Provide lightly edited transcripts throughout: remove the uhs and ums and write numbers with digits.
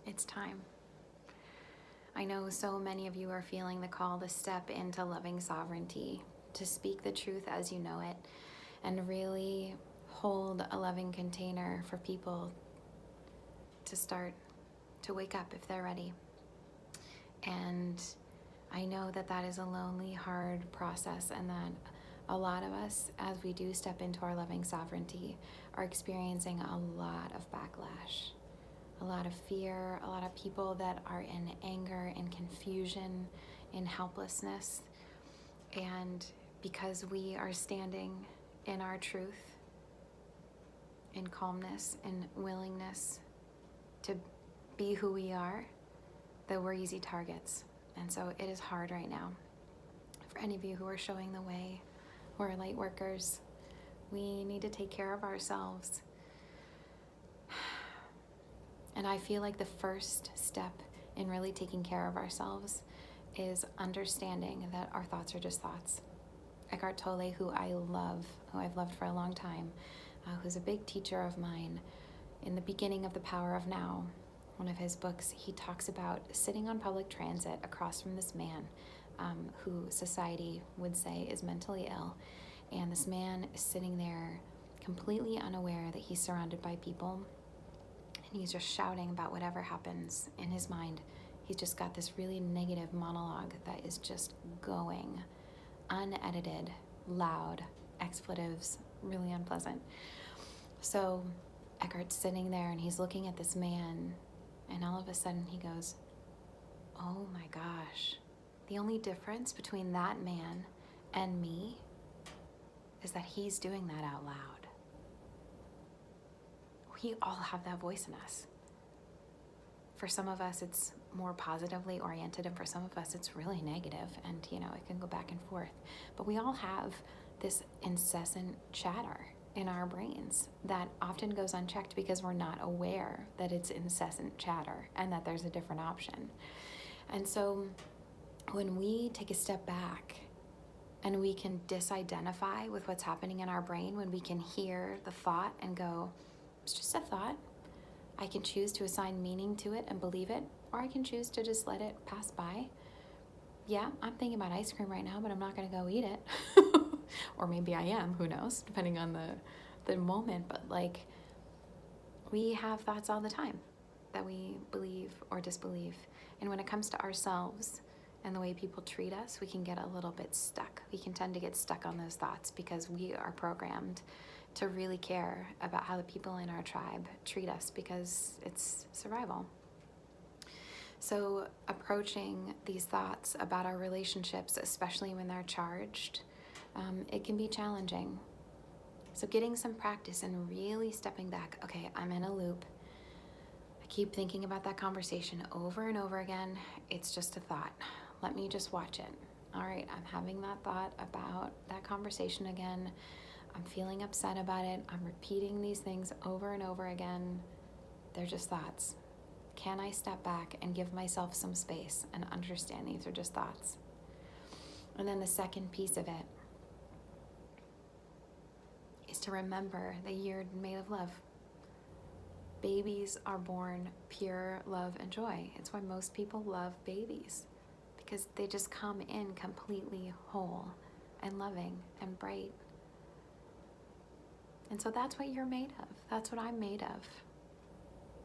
It's time. I know so many of you are feeling the call to step into loving sovereignty, to speak the truth as you know it, and really hold a loving container for people to start to wake up if they're ready. And I know that that is a lonely, hard process, and that a lot of us, as we do step into our loving sovereignty, are experiencing a lot of backlash, a lot of fear, a lot of people that are in anger and confusion, in helplessness. And because we are standing in our truth, in calmness, in willingness to be who we are, that we're easy targets. And so it is hard right now. For any of you who are showing the way, who are light workers, we need to take care of ourselves. And I feel like the first step in really taking care of ourselves is understanding that our thoughts are just thoughts. Eckhart Tolle, who I love, who I've loved for a long time, who's a big teacher of mine, in the beginning of The Power of Now, one of his books, he talks about sitting on public transit across from this man who society would say is mentally ill. And this man is sitting there completely unaware that he's surrounded by people. And he's just shouting about whatever happens in his mind. He's just got this really negative monologue that is just going, unedited, loud, expletives, really unpleasant. So Eckhart's sitting there and he's looking at this man, and all of a sudden he goes, "Oh my gosh, the only difference between that man and me is that he's doing that out loud." We all have that voice in us. For some of us, it's more positively oriented, and for some of us, it's really negative, and it can go back and forth. But we all have this incessant chatter in our brains that often goes unchecked because we're not aware that it's incessant chatter and that there's a different option. And so when we take a step back and we can disidentify with what's happening in our brain, when we can hear the thought and go, it's just a thought. I can choose to assign meaning to it and believe it, or I can choose to just let it pass by. Yeah, I'm thinking about ice cream right now, but I'm not going to go eat it. Or maybe I am, who knows, depending on the moment. But we have thoughts all the time that we believe or disbelieve. And when it comes to ourselves and the way people treat us, we can get a little bit stuck. We can tend to get stuck on those thoughts because we are programmed to really care about how the people in our tribe treat us because it's survival. So approaching these thoughts about our relationships, especially when they're charged, it can be challenging. So getting some practice and really stepping back. Okay, I'm in a loop. I keep thinking about that conversation over and over again. It's just a thought. Let me just watch it. All right, I'm having that thought about that conversation again. I'm feeling upset about it. I'm repeating these things over and over again. They're just thoughts. Can I step back and give myself some space and understand these are just thoughts? And then the second piece of it is to remember that you're made of love. Babies are born pure love and joy. It's why most people love babies, because they just come in completely whole and loving and bright. And so that's what you're made of. That's what I'm made of.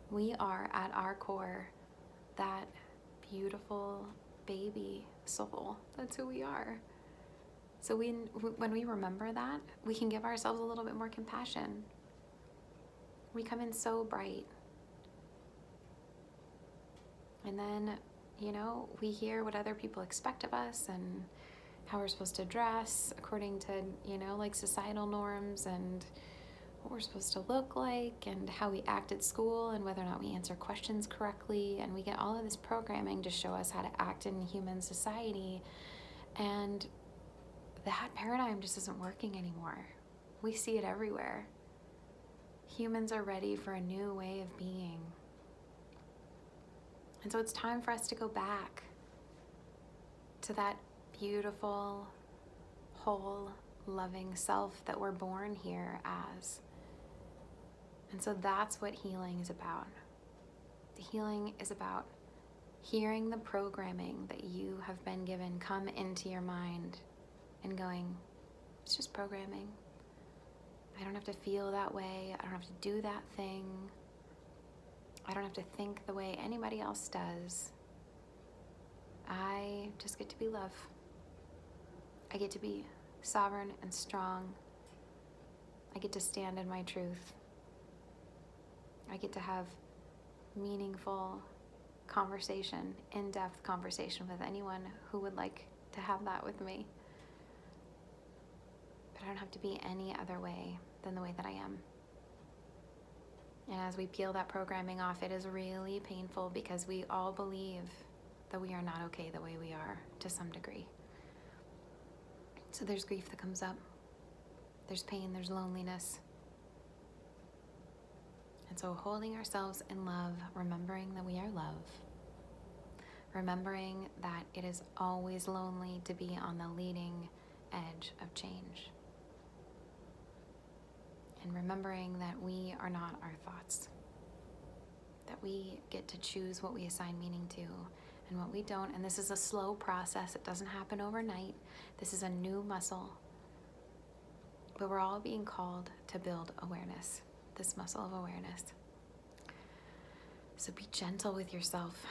We are, at our core, that beautiful baby soul. That's who we are. So when we remember that, we can give ourselves a little bit more compassion. We come in so bright. And then, we hear what other people expect of us and how we're supposed to dress according to, societal norms, and what we're supposed to look like, and how we act at school, and whether or not we answer questions correctly. And we get all of this programming to show us how to act in human society. And that paradigm just isn't working anymore. We see it everywhere. Humans are ready for a new way of being. And so it's time for us to go back to that beautiful, whole, loving self that we're born here as. And so that's what healing is about. healing is about hearing the programming that you have been given come into your mind and going, it's just programming. I don't have to feel that way. I don't have to do that thing. I don't have to think the way anybody else does. I just get to be love. I get to be sovereign and strong. I get to stand in my truth. I get to have meaningful conversation, in-depth conversation with anyone who would like to have that with me. But I don't have to be any other way than the way that I am. And as we peel that programming off, it is really painful because we all believe that we are not okay the way we are to some degree. So there's grief that comes up. There's pain, there's loneliness. And so holding ourselves in love, remembering that we are love, remembering that it is always lonely to be on the leading edge of change. And remembering that we are not our thoughts, that we get to choose what we assign meaning to and what we don't. And this is a slow process. It doesn't happen overnight. This is a new muscle. But we're all being called to build awareness, this muscle of awareness. So be gentle with yourself.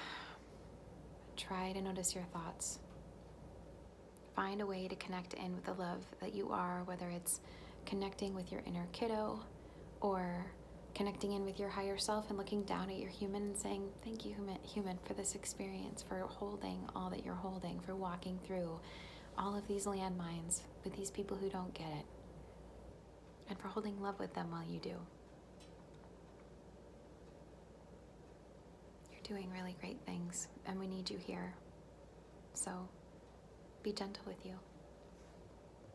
Try to notice your thoughts. Find a way to connect in with the love that you are, whether it's connecting with your inner kiddo or connecting in with your higher self and looking down at your human and saying, thank you, human, for this experience, for holding all that you're holding, for walking through all of these landmines with these people who don't get it, and for holding love with them while you do. You're doing really great things, and we need you here. So be gentle with you.